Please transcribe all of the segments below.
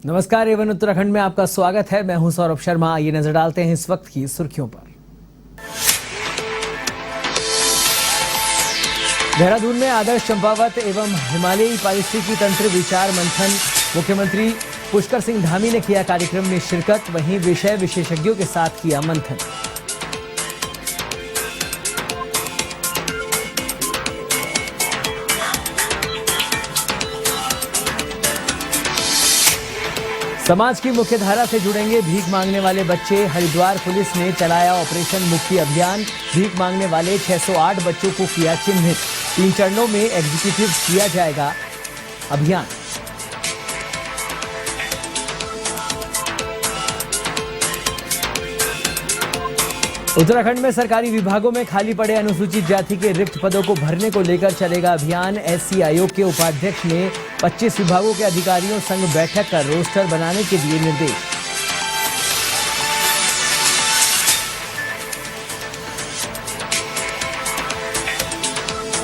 नमस्कार, एवन उत्तराखंड में आपका स्वागत है। मैं हूं सौरभ शर्मा। आइए नजर डालते हैं इस वक्त की सुर्खियों पर। देहरादून में आदर्श चंपावत एवं हिमालयी पारिस्थितिकी तंत्र विचार मंथन। मुख्यमंत्री पुष्कर सिंह धामी ने किया कार्यक्रम में शिरकत। वहीं विषय विशेषज्ञों के साथ किया मंथन। समाज की मुख्य धारा से जुड़ेंगे भीख मांगने वाले बच्चे। हरिद्वार पुलिस ने चलाया ऑपरेशन मुक्ति अभियान। भीख मांगने वाले 608 बच्चों को किया चिन्हित। 3 चरणों में एग्जीक्यूटिव किया जाएगा अभियान। उत्तराखंड में सरकारी विभागों में खाली पड़े अनुसूचित जाति के रिक्त पदों को भरने को लेकर चलेगा अभियान। एससी आयोग के उपाध्यक्ष ने 25 विभागों के अधिकारियों संग बैठक कर रोस्टर बनाने के दिए निर्देश।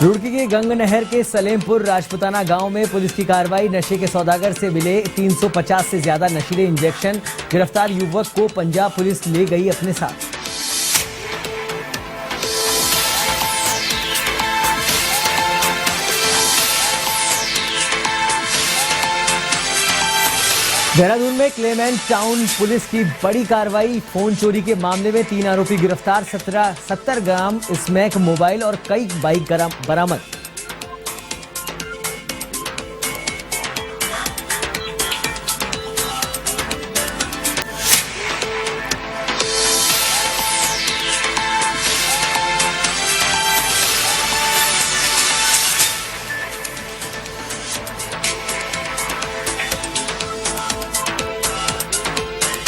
रुड़की के गंग नहर के सलेमपुर राजपुताना गांव में पुलिस की कार्रवाई। नशे के सौदागर से मिले 350 से ज्यादा नशीले इंजेक्शन। गिरफ्तार युवक को पंजाब पुलिस ले गई अपने साथ। देहरादून में क्लेमेंट टाउन पुलिस की बड़ी कार्रवाई। फोन चोरी के मामले में 3 आरोपी गिरफ्तार। 70 ग्राम स्मैक मोबाइल और कई बाइक बरामद।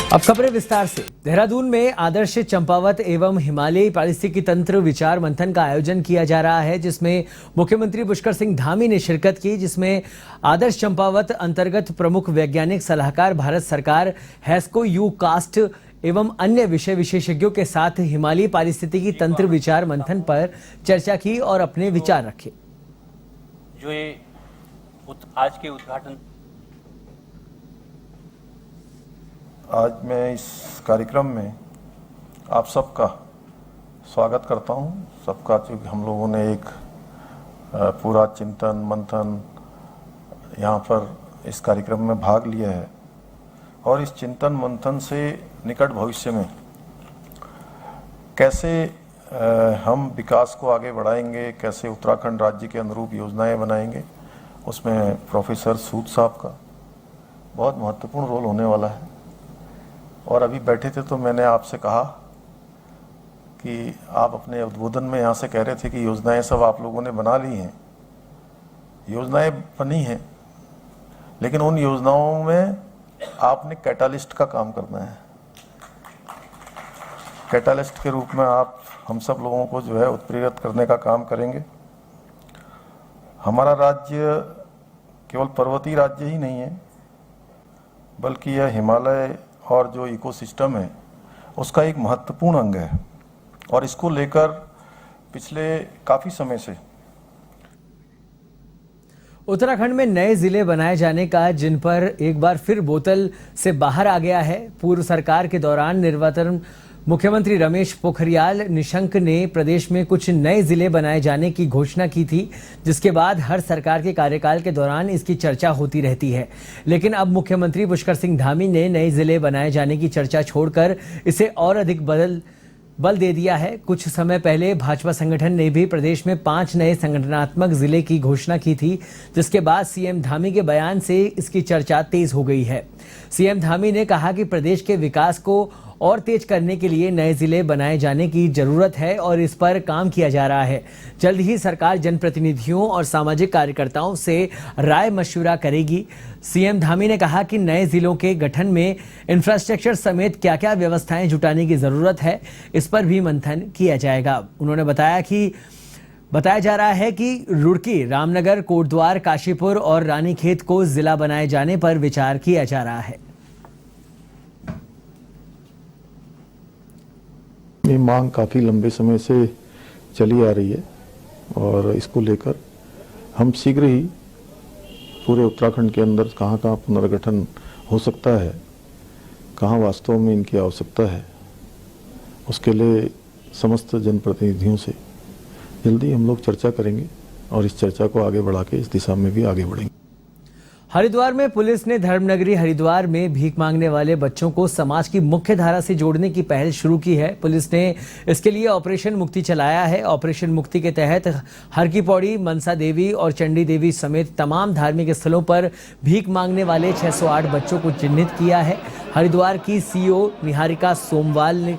अब खबरें विस्तार से। देहरादून में आदर्श चंपावत एवं हिमालयी पारिस्थितिकी तंत्र विचार मंथन का आयोजन किया जा रहा है, जिसमें मुख्यमंत्री पुष्कर सिंह धामी ने शिरकत की। जिसमें आदर्श चंपावत अंतर्गत प्रमुख वैज्ञानिक सलाहकार भारत सरकार, हैस्को यू कास्ट एवं अन्य विषय विशेषज्ञों के साथ हिमालयी पारिस्थितिकी तंत्र विचार मंथन पर चर्चा की और अपने विचार रखे। जो ये आज के उद्घाटन आज मैं इस कार्यक्रम में आप सबका स्वागत करता हूं। सबका, क्योंकि हम लोगों ने एक पूरा चिंतन मंथन यहाँ पर इस कार्यक्रम में भाग लिया है और इस चिंतन मंथन से निकट भविष्य में कैसे हम विकास को आगे बढ़ाएंगे, कैसे उत्तराखंड राज्य के अनुरूप योजनाएं बनाएंगे, उसमें प्रोफेसर सूद साहब का बहुत महत्वपूर्ण रोल होने वाला है। और अभी बैठे थे तो मैंने आपसे कहा कि आप अपने उद्बोधन में यहाँ से कह रहे थे कि योजनाएं सब आप लोगों ने बना ली हैं। योजनाएं बनी हैं, लेकिन उन योजनाओं में आपने कैटालिस्ट का काम करना है। कैटालिस्ट के रूप में आप हम सब लोगों को जो है उत्प्रेरित करने का काम करेंगे। हमारा राज्य केवल पर्वतीय राज्य ही नहीं है, बल्कि यह हिमालय और जो इकोसिस्टम है उसका एक महत्वपूर्ण अंग है और इसको लेकर पिछले काफी समय से उत्तराखंड में नए जिले बनाए जाने का जिन पर एक बार फिर बोतल से बाहर आ गया है। पूर्व सरकार के दौरान निर्वाचन मुख्यमंत्री रमेश पोखरियाल निशंक ने प्रदेश में कुछ नए जिले बनाए जाने की घोषणा की थी, जिसके बाद हर सरकार के कार्यकाल के दौरान इसकी चर्चा होती रहती है। लेकिन अब मुख्यमंत्री पुष्कर सिंह धामी ने नए जिले बनाए जाने की चर्चा छोड़कर इसे और अधिक बल दे दिया है। कुछ समय पहले भाजपा संगठन ने भी प्रदेश में 5 नए संगठनात्मक जिले की घोषणा की थी, जिसके बाद सीएम धामी के बयान से इसकी चर्चा तेज हो गई है। सीएम धामी ने कहा कि प्रदेश के विकास को और तेज करने के लिए नए जिले बनाए जाने की जरूरत है और इस पर काम किया जा रहा है। जल्द ही सरकार जनप्रतिनिधियों और सामाजिक कार्यकर्ताओं से राय मशविरा करेगी। सीएम धामी ने कहा कि नए जिलों के गठन में इंफ्रास्ट्रक्चर समेत क्या क्या व्यवस्थाएं जुटाने की जरूरत है, इस पर भी मंथन किया जाएगा। उन्होंने बताया जा रहा है कि रुड़की, रामनगर, कोटद्वार, काशीपुर और रानीखेत को जिला बनाए जाने पर विचार किया जा रहा है। ये मांग काफ़ी लंबे समय से चली आ रही है और इसको लेकर हम शीघ्र ही पूरे उत्तराखंड के अंदर कहाँ कहाँ पुनर्गठन हो सकता है, कहाँ वास्तव में इनकी आवश्यकता है, उसके लिए समस्त जनप्रतिनिधियों से जल्दी हम लोग चर्चा करेंगे और इस चर्चा को आगे बढ़ा के इस दिशा में भी आगे बढ़ेंगे। हरिद्वार में पुलिस ने धर्मनगरी हरिद्वार में भीख मांगने वाले बच्चों को समाज की मुख्य धारा से जोड़ने की पहल शुरू की है। पुलिस ने इसके लिए ऑपरेशन मुक्ति चलाया है। ऑपरेशन मुक्ति के तहत हर की पौड़ी, मनसा देवी और चंडी देवी समेत तमाम धार्मिक स्थलों पर भीख मांगने वाले 608 बच्चों को चिन्हित किया है। हरिद्वार की सीओ निहारिका सोमवाल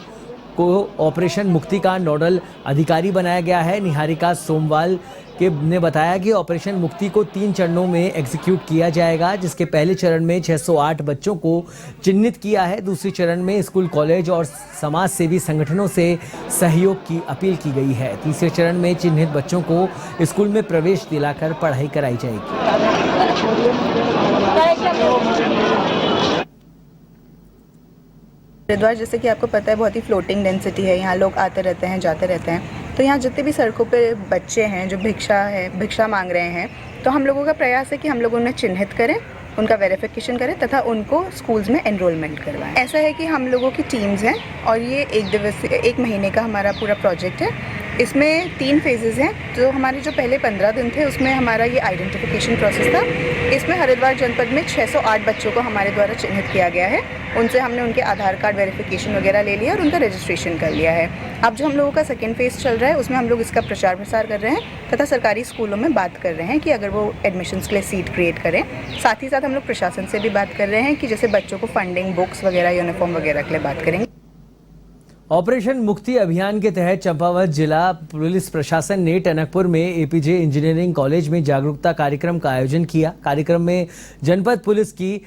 को ऑपरेशन मुक्ति का नोडल अधिकारी बनाया गया है। निहारिका सोमवाल ने बताया कि ऑपरेशन मुक्ति को 3 चरणों में एग्जीक्यूट किया जाएगा, जिसके पहले चरण में 608 बच्चों को चिन्हित किया है। दूसरे चरण में स्कूल, कॉलेज और समाज सेवी संगठनों से सहयोग की अपील की गई है। तीसरे चरण में चिन्हित बच्चों को स्कूल में प्रवेश दिलाकर पढ़ाई कराई जाएगी। हरिद्वार जैसे कि आपको पता है बहुत ही फ्लोटिंग डेंसिटी है, यहाँ लोग आते रहते हैं, जाते रहते हैं। तो यहाँ जितने भी सड़कों पे बच्चे हैं जो भिक्षा मांग रहे हैं, तो हम लोगों का प्रयास है कि हम लोग उन्हें चिन्हित करें, उनका वेरिफिकेशन करें तथा उनको स्कूल्स में एनरोलमेंट करवाएं। ऐसा है कि हम लोगों की टीम्स हैं और ये एक महीने का हमारा पूरा प्रोजेक्ट है। इसमें 3 फेजेज़ हैं। तो हमारे जो पहले 15 दिन थे उसमें हमारा ये आइडेंटिफिकेशन प्रोसेस था। इसमें हरिद्वार जनपद में 608 बच्चों को हमारे द्वारा चिन्हित किया गया है। उनसे हमने उनके आधार कार्ड वेरिफिकेशन वगैरह ले लिया और उनका रजिस्ट्रेशन कर लिया है। अब जो हम लोगों का सेकेंड फेज़ चल रहा है उसमें हम लोग इसका प्रचार प्रसार कर रहे हैं तथा सरकारी स्कूलों में बात कर रहे हैं कि अगर वो एडमिशन्स के लिए सीट क्रिएट करें। साथ ही साथ हम लोग प्रशासन से भी बात कर रहे हैं कि जैसे बच्चों को फंडिंग, बुक्स वगैरह, यूनिफॉर्म वगैरह के लिए बात करेंगे। ऑपरेशन मुक्ति अभियान के तहत चंपावत जिला पुलिस प्रशासन ने टनकपुर में एपीजे इंजीनियरिंग कॉलेज में जागरूकता कार्यक्रम का आयोजन किया। कार्यक्रम में जनपद पुलिस की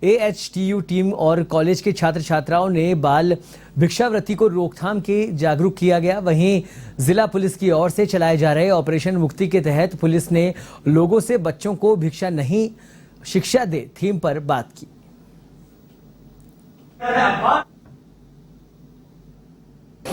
AHTU टीम और कॉलेज के छात्र छात्राओं ने बाल भिक्षावृत्ति को रोकथाम के जागरूक किया गया। वहीं जिला पुलिस की ओर से चलाए जा रहे ऑपरेशन मुक्ति के तहत पुलिस ने लोगों से बच्चों को भिक्षा नहीं शिक्षा दे थीम पर बात की।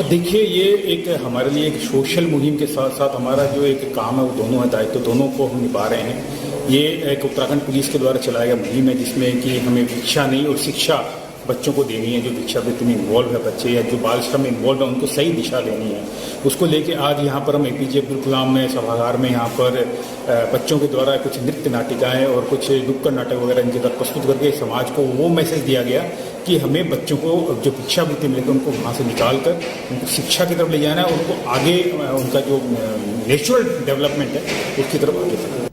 देखिए, ये एक हमारे लिए एक सोशल मुहिम के साथ साथ हमारा जो एक काम है वो दोनों है, दायित्व दोनों को हम निभा रहे हैं। ये एक उत्तराखंड पुलिस के द्वारा चलाया गया मुहिम है जिसमें कि हमें भिक्षा नहीं और शिक्षा बच्चों को देनी है। जो भिक्षावृत्ति में इन्वॉल्व है बच्चे या जो बाल श्रम में इन्वॉल्व है उनको सही दिशा देनी है। उसको लेके आज यहाँ पर हम APJ अब्दुल कलाम में सभागार में यहाँ पर बच्चों के द्वारा कुछ नृत्य नाटिकाएं और कुछ नुक्कड़ नाटक वगैरह इनके तक प्रस्तुत करके समाज को वो मैसेज दिया गया कि हमें बच्चों को जो भिक्षावृत्ति मिलेगी उनको वहाँ से निकाल कर उनको शिक्षा की तरफ ले जाना है और उनको आगे उनका जो नेचुरल डेवलपमेंट है उसकी तरफ आगे बढ़ना है।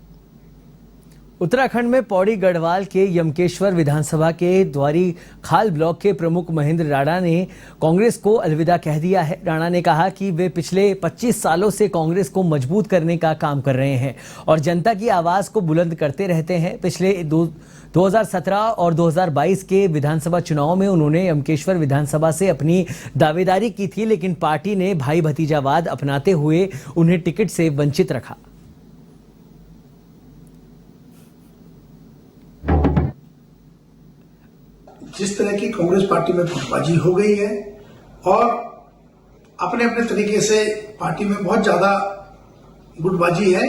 उत्तराखंड में पौड़ी गढ़वाल के यमकेश्वर विधानसभा के द्वारी खाल ब्लॉक के प्रमुख महेंद्र राणा ने कांग्रेस को अलविदा कह दिया है। राणा ने कहा कि वे पिछले 25 सालों से कांग्रेस को मजबूत करने का काम कर रहे हैं और जनता की आवाज को बुलंद करते रहते हैं। पिछले 2017 और 2022 के विधानसभा चुनाव में उन्होंने यमकेश्वर विधानसभा से अपनी दावेदारी की थी, लेकिन पार्टी ने भाई भतीजावाद अपनाते हुए उन्हें टिकट से वंचित रखा। जिस तरह की कांग्रेस पार्टी में गुटबाजी हो गई है और अपने अपने तरीके से पार्टी में बहुत ज्यादा गुटबाजी है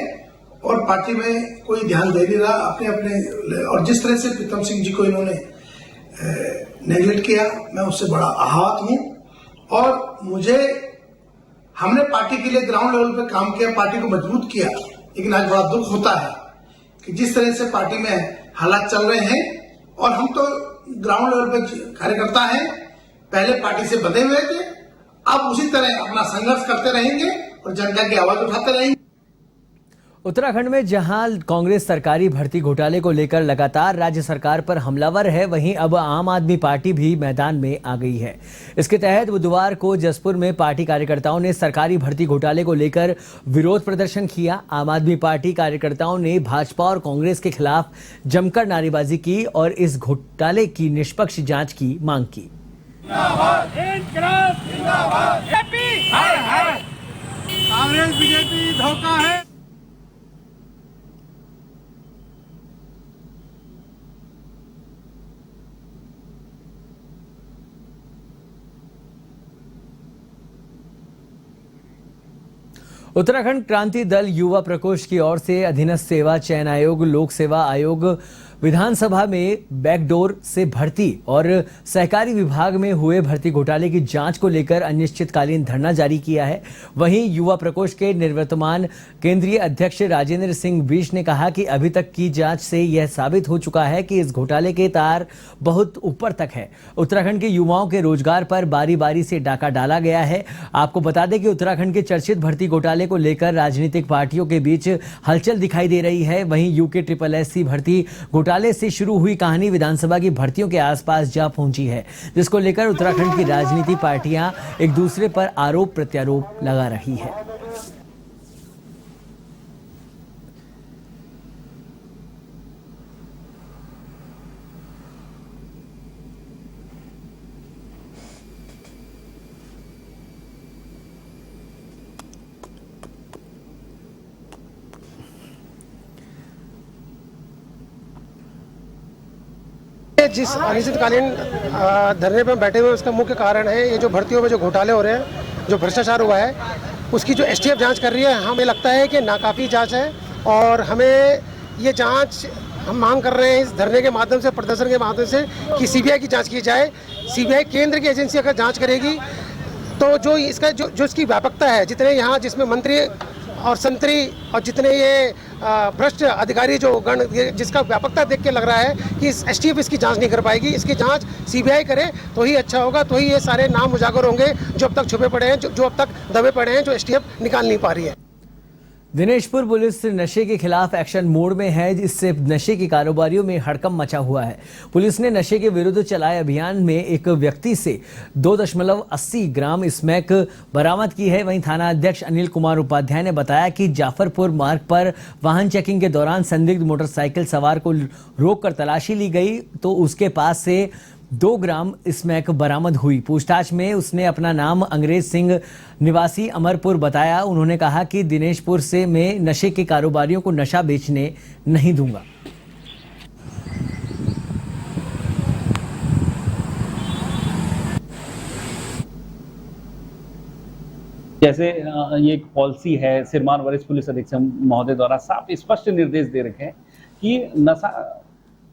और पार्टी में कोई ध्यान दे नहीं रहा अपने अपने, और जिस तरह से प्रीतम सिंह जी को इन्होंने नेगलेक्ट किया, मैं उससे बड़ा आहत हूं। और हमने पार्टी के लिए ग्राउंड लेवल पे काम किया, पार्टी को मजबूत किया, लेकिन आज बड़ा दुख होता है कि जिस तरह से पार्टी में हालात चल रहे हैं, और हम तो ग्राउंड लेवल पे कार्यकर्ता हैं, पहले पार्टी से बंधे हुए थे, अब उसी तरह अपना संघर्ष करते रहेंगे और जनता की आवाज उठाते रहेंगे। उत्तराखंड में जहां कांग्रेस सरकारी भर्ती घोटाले को लेकर लगातार राज्य सरकार पर हमलावर है, वहीं अब आम आदमी पार्टी भी मैदान में आ गई है। इसके तहत बुधवार को जसपुर में पार्टी कार्यकर्ताओं ने सरकारी भर्ती घोटाले को लेकर विरोध प्रदर्शन किया। आम आदमी पार्टी कार्यकर्ताओं ने भाजपा और कांग्रेस के खिलाफ जमकर नारेबाजी की और इस घोटाले की निष्पक्ष जांच की मांग की। कांग्रेस बीजेपी धोखा है। उत्तराखंड क्रांति दल युवा प्रकोष्ठ की ओर से अधीनस्थ सेवा चयन आयोग, लोक सेवा आयोग, विधानसभा में बैकडोर से भर्ती और सहकारी विभाग में हुए भर्ती घोटाले की जांच को लेकर अनिश्चितकालीन धरना जारी किया है। वहीं युवा प्रकोष्ठ के निवर्तमान केंद्रीय अध्यक्ष राजेंद्र सिंह बीश ने कहा कि अभी तक की जांच से यह साबित हो चुका है कि इस घोटाले के तार बहुत ऊपर तक है। उत्तराखंड के युवाओं के रोजगार पर बारी बारी से डाका डाला गया है। आपको बता दें कि उत्तराखंड के चर्चित भर्ती घोटाले को लेकर राजनीतिक पार्टियों के बीच हलचल दिखाई दे रही है। वहीं UKSSC भर्ती घोटाले से शुरू हुई कहानी विधानसभा की भर्तियों के आसपास जा पहुंची है, जिसको लेकर उत्तराखंड की राजनीतिक पार्टियां एक दूसरे पर आरोप प्रत्यारोप लगा रही है। जिस अनिश्चितकालीन धरने पर बैठे हुए उसका मुख्य कारण है ये जो भर्तियों में जो घोटाले हो रहे हैं, जो भ्रष्टाचार हुआ है, उसकी जो STF जांच कर रही है। हमें लगता है कि नाकाफी जांच है और हमें ये जांच हम मांग कर रहे हैं इस धरने के माध्यम से, प्रदर्शन के माध्यम से कि CBI की जांच की जाए। CBI केंद्र की एजेंसी अगर जाँच करेगी तो जो इसका जो इसकी व्यापकता है, जितने यहाँ जिसमें मंत्री और संतरी और जितने ये भ्रष्ट अधिकारी जो गण, जिसका व्यापकता देख के लग रहा है कि इस STF इसकी जांच नहीं कर पाएगी। इसकी जांच CBI करे तो ही अच्छा होगा, तो ही ये सारे नाम उजागर होंगे जो अब तक छुपे पड़े हैं, जो अब तक दबे पड़े हैं, जो STF निकाल नहीं पा रही है। दिनेशपुर पुलिस नशे के खिलाफ एक्शन मोड में है, इससे नशे के कारोबारियों में हड़कंप मचा हुआ है। पुलिस ने नशे के विरुद्ध चलाए अभियान में एक व्यक्ति से 2.80 ग्राम स्मैक बरामद की है। वहीं थाना अध्यक्ष अनिल कुमार उपाध्याय ने बताया कि जाफरपुर मार्ग पर वाहन चेकिंग के दौरान संदिग्ध मोटरसाइकिल सवार को रोककर तलाशी ली गई तो उसके पास से 2 ग्राम स्मैक बरामद हुई। पूछताछ में उसने अपना नाम अंग्रेज सिंह निवासी अमरपुर बताया। उन्होंने कहा कि दिनेशपुर से मैं नशे के कारोबारियों को नशा बेचने नहीं दूंगा। जैसे ये एक पॉलिसी है, सिरमान वरिष्ठ पुलिस अधीक्षक महोदय द्वारा साफ स्पष्ट निर्देश दे रखे हैं कि नशा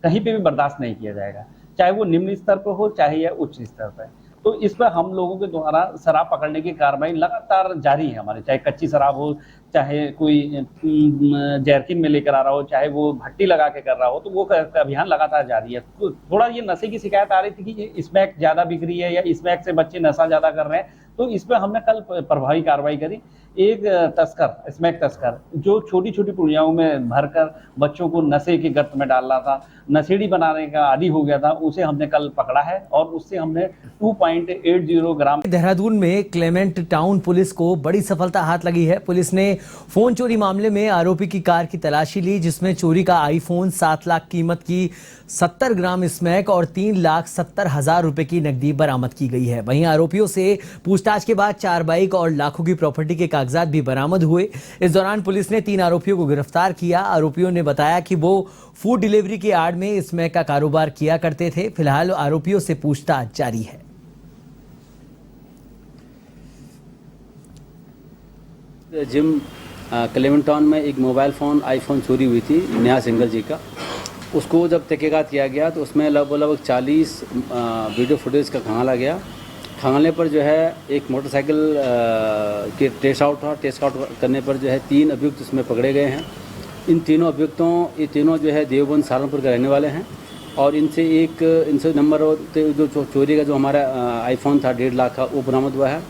कहीं पे भी बर्दाश्त नहीं किया जाएगा, चाहे वो निम्न स्तर पर हो चाहे यह उच्च स्तर पर। तो इस पर हम लोगों के द्वारा शराब पकड़ने की कार्रवाई लगातार जारी है हमारे, चाहे कच्ची शराब हो, चाहे कोई जैरकिन में लेकर आ रहा हो, चाहे वो भट्टी लगा के कर रहा हो, तो वो अभियान लगातार जारी है। तो थोड़ा ये नशे की शिकायत आ रही थी कि स्मैक ज्यादा बिक रही है या स्मैक से बच्चे नशा ज्यादा कर रहे हैं, तो इस पर हमने कल प्रभावी कार्रवाई करी। एक तस्कर, स्मैक तस्कर, जो छोटी छोटी पुड़ियाओं में भरकर बच्चों को नशे के गर्त में डाल रहा था, नशेड़ी बनाने का आदी हो गया था, उसे हमने कल पकड़ा है और उससे हमने 2.80 ग्राम। देहरादून में क्लेमेंट टाउन पुलिस को बड़ी सफलता हाथ लगी है। पुलिस ने फोन चोरी मामले में आरोपी की कार की तलाशी ली, जिसमें चोरी का आईफोन, 7 लाख कीमत की 70 ग्राम स्मैक और 3,70,000 रुपए की नकदी बरामद की गई है। वहीं आरोपियों से पूछताछ के बाद 4 बाइक और लाखों की प्रॉपर्टी के कागजात भी बरामद हुए। इस दौरान पुलिस ने 3 आरोपियों को गिरफ्तार किया। आरोपियों ने बताया कि वो फूड डिलीवरी की आड़ में स्मैक का कारोबार किया करते थे। फिलहाल आरोपियों से पूछताछ जारी है। जिम क्लेमेंट टाउन में एक मोबाइल फ़ोन आईफोन चोरी हुई थी नेहा सिंगल जी का। उसको जब तहकीकात किया गया तो उसमें लगभग 40 वीडियो फुटेज का खंगाला गया। खंगालने पर जो है एक मोटरसाइकिल के टेस्ट आउट हुआ। टेस्ट आउट करने पर जो है 3 अभियुक्त इसमें पकड़े गए हैं। इन तीनों अभियुक्तों, ये तीनों जो है देवबंद सहारनपुर के रहने वाले हैं और इनसे नंबर जो चोरी का जो हमारा आईफोन था 1.5 लाख का, वो बरामद हुआ है।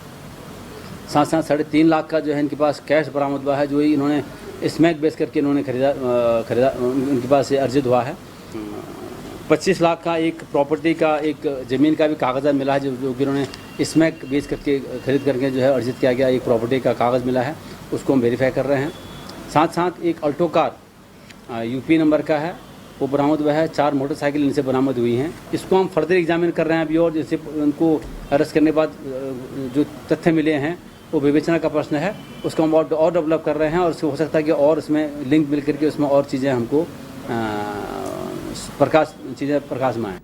साथ साथ 3.5 लाख का जो है इनके पास कैश बरामद हुआ है, जो ही इन्होंने स्मैक बेच करके इन्होंने खरीदा उनके पास से अर्जित हुआ है। 25 लाख का एक प्रॉपर्टी का, एक ज़मीन का भी कागज़ मिला है, जो कि इन्होंने स्मैक बेच करके खरीद करके जो है अर्जित किया गया एक प्रॉपर्टी का कागज़ मिला है, उसको हम वेरीफाई कर रहे हैं। साथ साथ एक अल्टो कार UP नंबर का है, वो बरामद हुआ है। 4 मोटरसाइकिल इनसे बरामद हुई हैं। इसको हम फर्दर एग्जामिन कर रहे हैं अभी, और जैसे उनको अरेस्ट करने के बाद जो तथ्य मिले हैं वो विवेचना का प्रश्न है, उसको हम और डेवलप कर रहे हैं और हो सकता है कि और इसमें लिंक मिल करके उसमें और चीज़ें हमको प्रकाश में आए।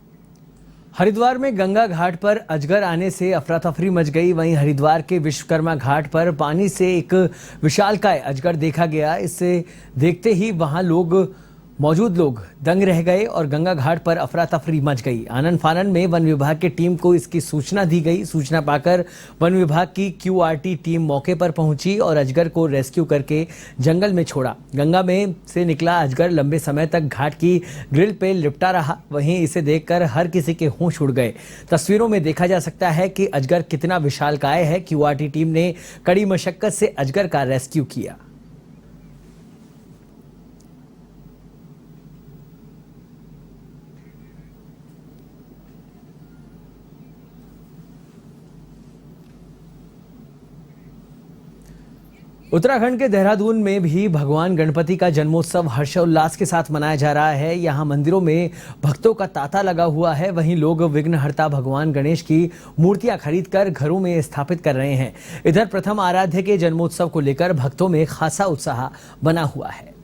हरिद्वार में गंगा घाट पर अजगर आने से अफरा तफरी मच गई। वहीं हरिद्वार के विश्वकर्मा घाट पर पानी से एक विशालकाय अजगर देखा गया। इससे देखते ही वहां लोग मौजूद लोग दंग रह गए और गंगा घाट पर अफरा तफरी मच गई। आनन फानन में वन विभाग की टीम को इसकी सूचना दी गई। सूचना पाकर वन विभाग की QRT टीम मौके पर पहुंची और अजगर को रेस्क्यू करके जंगल में छोड़ा। गंगा में से निकला अजगर लंबे समय तक घाट की ग्रिल पे लिपटा रहा। वहीं इसे देखकर हर किसी के होश उड़ गए। तस्वीरों में देखा जा सकता है कि अजगर कितना विशालकाय है। QRT टीम ने कड़ी मशक्कत से अजगर का रेस्क्यू किया। उत्तराखंड के देहरादून में भी भगवान गणपति का जन्मोत्सव हर्षोल्लास के साथ मनाया जा रहा है। यहाँ मंदिरों में भक्तों का तांता लगा हुआ है। वहीं लोग विघ्नहर्ता भगवान गणेश की मूर्तियां खरीदकर घरों में स्थापित कर रहे हैं। इधर प्रथम आराध्य के जन्मोत्सव को लेकर भक्तों में खासा उत्साह बना हुआ है।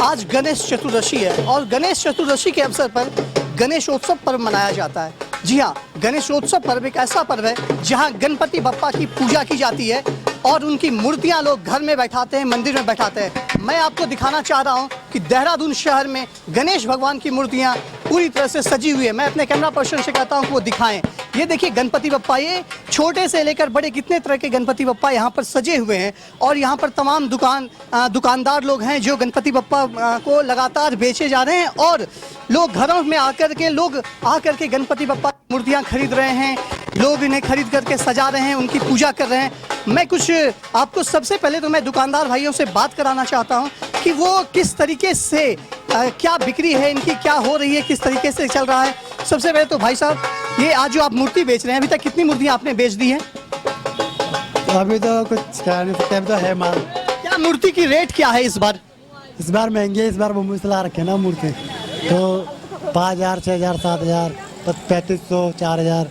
आज गणेश चतुर्दशी है और गणेश चतुर्दशी के अवसर पर गणेशोत्सव पर्व मनाया जाता है। जी हाँ, गणेशोत्सव पर्व एक ऐसा पर्व है जहाँ गणपति बप्पा की पूजा की जाती है और उनकी मूर्तियाँ लोग घर में बैठाते हैं, मंदिर में बैठाते हैं। मैं आपको दिखाना चाह रहा हूँ कि देहरादून शहर में गणेश भगवान की मूर्तियाँ पूरी तरह से सजी हुई है। मैं अपने कैमरा पर्सन से कहता हूँ कि वो दिखाएं। ये देखिए गणपति बप्पा, ये छोटे से लेकर बड़े कितने तरह के गणपति बप्पा यहाँ पर सजे हुए हैं और यहाँ पर तमाम दुकानदार लोग हैं जो गणपति बप्पा को लगातार बेचे जा रहे हैं और लोग घरों में आकर के गणपति बप्पा की मूर्तियाँ खरीद रहे हैं। लोग इन्हें खरीद करके सजा रहे हैं, उनकी पूजा कर रहे हैं। मैं कुछ आपको सबसे पहले तो मैं दुकानदार भाइयों से बात कराना चाहता हूँ कि वो किस तरीके से क्या बिक्री है इनकी, क्या हो रही है, किस तरीके से चल रहा है। सबसे पहले तो भाई साहब, ये आज जो आप मूर्ति बेच रहे हैं, अभी तक कितनी मूर्तियाँ आपने बेच दी हैं? अभी तो कुछ टाइम तो है माल। क्या मूर्ति की रेट क्या है इस बार? इस बार महंगी है। इस बार मुमला रखे ना मूर्ति, तो 5,000, 6,000, 7,000, 3,500, 4,000।